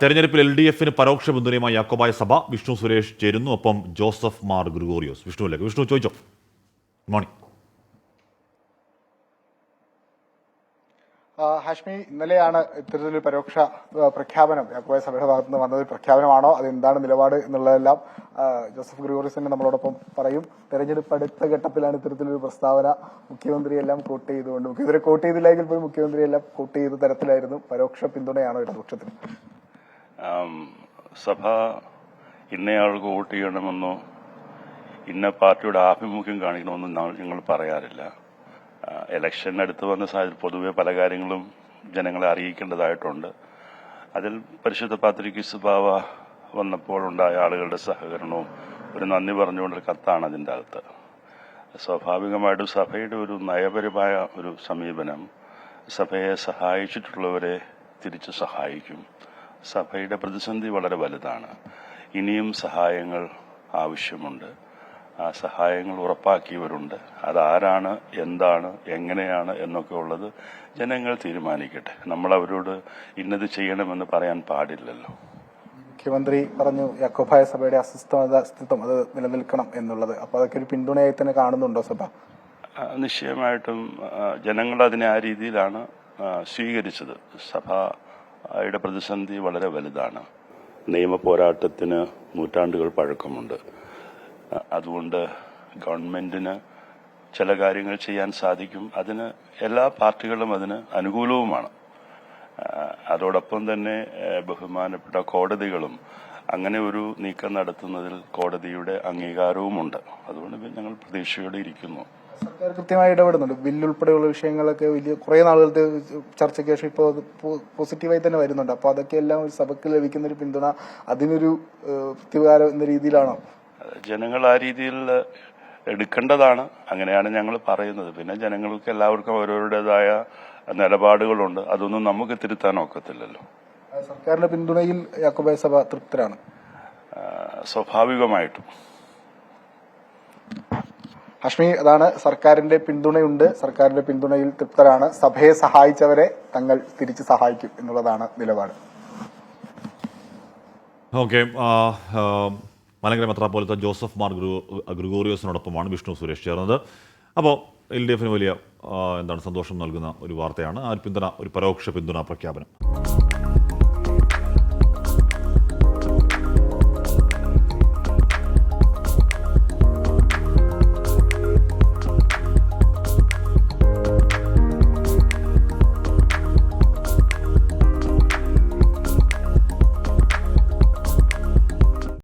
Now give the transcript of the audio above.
തെരഞ്ഞെടുപ്പിൽ LDF-ന് പരോക്ഷ പിന്തുണയുമായി യാക്കോബായ സഭ. വിഷ്ണു സുരേഷ് ചേരുന്നു, ഒപ്പം ജോസഫ് മാർ ഗ്രിഗോറിയോസ്. വിഷ്ണു ചോദിച്ചോ. മോർണിംഗ്. ഹാഷ്മി, ഇന്നലെയാണ് ഇത്തരത്തിലൊരു പരോക്ഷ പ്രഖ്യാപനം യാക്കോബായ സഭയുടെ ഭാഗത്ത് നിന്ന് വന്നത്. പ്രഖ്യാപനമാണോ, അത് എന്താണ് നിലപാട് എന്നുള്ളതെല്ലാം ജോസഫ് ഗ്രിഗോറിയോസ് തന്നെ നമ്മളോടൊപ്പം പറയും. തെരഞ്ഞെടുപ്പ് അടുത്ത ഘട്ടത്തിലാണ് ഇത്തരത്തിലൊരു പ്രസ്താവന മുഖ്യമന്ത്രിയെല്ലാം കോട്ട് ചെയ്തുകൊണ്ട്, മുഖ്യമന്ത്രി കോട്ട് ചെയ്തില്ലെങ്കിൽ പോലും മുഖ്യമന്ത്രിയെല്ലാം കോട്ട് ചെയ്ത തരത്തിലായിരുന്നു. പരോക്ഷ പിന്തുണയാണോ ഇടതുപക്ഷത്തിന്? സഭ ഇന്നയാൾക്ക് വോട്ട് ചെയ്യണമെന്നോ ഇന്ന പാർട്ടിയുടെ ആഭിമുഖ്യം കാണിക്കണമെന്നോ ഞങ്ങൾ പറയാറില്ല. ഇലക്ഷൻ അടുത്ത് വന്ന സാഹചര്യം പൊതുവെ പല കാര്യങ്ങളും ജനങ്ങളെ അറിയിക്കേണ്ടതായിട്ടുണ്ട്. അതിൽ പരിശുദ്ധ പാത്രിക്കീസ് ബാവ വന്നപ്പോഴുണ്ടായ ആളുകളുടെ സഹകരണവും ഒരു നന്ദി പറഞ്ഞുകൊണ്ടൊരു കത്താണ് അതിൻ്റെ അകത്ത്. സ്വാഭാവികമായിട്ടും സഭയുടെ ഒരു നയപരമായ ഒരു സമീപനം സഭയെ സഹായിച്ചിട്ടുള്ളവരെ തിരിച്ചു സഹായിക്കും. സഭയുടെ പ്രതിസന്ധി വളരെ വലുതാണ്. ഇനിയും സഹായങ്ങൾ ആവശ്യമുണ്ട്. ആ സഹായങ്ങൾ ഉറപ്പാക്കിയവരുണ്ട്. അതാരാണ്, എന്താണ്, എങ്ങനെയാണ് എന്നൊക്കെ ഉള്ളത് ജനങ്ങൾ തീരുമാനിക്കട്ടെ. നമ്മൾ അവരോട് ഇന്നത് ചെയ്യണമെന്ന് പറയാൻ പാടില്ലല്ലോ. മുഖ്യമന്ത്രി പറഞ്ഞു യാക്കോബായ സഭയുടെ അസ്തിത്വം അത് നിലനിൽക്കണം എന്നുള്ളത്. അപ്പൊ അതൊക്കെ ഒരു പിന്തുണയായി തന്നെ കാണുന്നുണ്ടോ സഭ? നിശ്ചയമായിട്ടും ജനങ്ങൾ അതിനെ ആ രീതിയിലാണ് സ്വീകരിച്ചത്. സഭയുടെ പ്രതിസന്ധി വളരെ വലുതാണ്. നിയമ പോരാട്ടത്തിന് നൂറ്റാണ്ടുകൾ പഴക്കമുണ്ട്. അതുകൊണ്ട് ഗവൺമെന്റിന് ചില കാര്യങ്ങൾ ചെയ്യാൻ സാധിക്കും. അതിന് എല്ലാ പാർട്ടികളും അതിന് അനുകൂലവുമാണ്. അതോടൊപ്പം തന്നെ ബഹുമാനപ്പെട്ട കോടതികളും അങ്ങനെ ഒരു നീക്കം നടത്തുന്നതിൽ കോടതിയുടെ അംഗീകാരവുമുണ്ട്. അതുകൊണ്ട് ഞങ്ങൾ പ്രതീക്ഷയോടെ ഇരിക്കുന്നു. സർക്കാർ കൃത്യമായി ഇടപെടുന്നുണ്ട്. ബില്ലുൾപ്പെടെയുള്ള വിഷയങ്ങളൊക്കെ വലിയ കുറെ നാളുകളുടെ ചർച്ചയ്ക്ക് ശേഷം ഇപ്പോൾ പോസിറ്റീവായി തന്നെ വരുന്നുണ്ട്. അപ്പൊ അതൊക്കെ എല്ലാം ഒരു സഭയ്ക്ക് ലഭിക്കുന്ന ഒരു പിന്തുണ, അതിനൊരു പ്രത്യുപകാരം എന്ന രീതിയിലാണോ? ജനങ്ങൾ ആ രീതിയിൽ എടുക്കേണ്ടതാണ്. അങ്ങനെയാണ് ഞങ്ങൾ പറയുന്നത്. പിന്നെ ജനങ്ങൾക്ക് എല്ലാവർക്കും ഓരോരുടേതായ നിലപാടുകളുണ്ട്. അതൊന്നും നമുക്ക് തിരുത്താൻ ഒക്കത്തില്ലല്ലോ. സർക്കാരിന്റെ പിന്തുണയിൽ യാക്കോബായ സഭ തൃപ്തരാണ്? സ്വാഭാവികമായിട്ടും. ഹാഷ്മി, അതാണ്, സർക്കാരിന്റെ പിന്തുണയുണ്ട്, സർക്കാരിന്റെ പിന്തുണയിൽ തൃപ്തരാണ്. സഭയെ സഹായിച്ചവരെ തങ്ങൾ തിരിച്ചു സഹായിക്കും എന്നുള്ളതാണ് നിലപാട്. ഓക്കെ. മലങ്കര മെത്രാപ്പോലീത്ത ജോസഫ് മാർ ഗ്രിഗോറിയോസിനോടൊപ്പമാണ് വിഷ്ണു സുരേഷ് ചേർന്നത്. അപ്പോൾ LDF-ന് വലിയ സന്തോഷം നൽകുന്ന ഒരു വാർത്തയാണ്. ആ പിന്തുണ, ഒരു പരോക്ഷ പിന്തുണ പ്രഖ്യാപനം.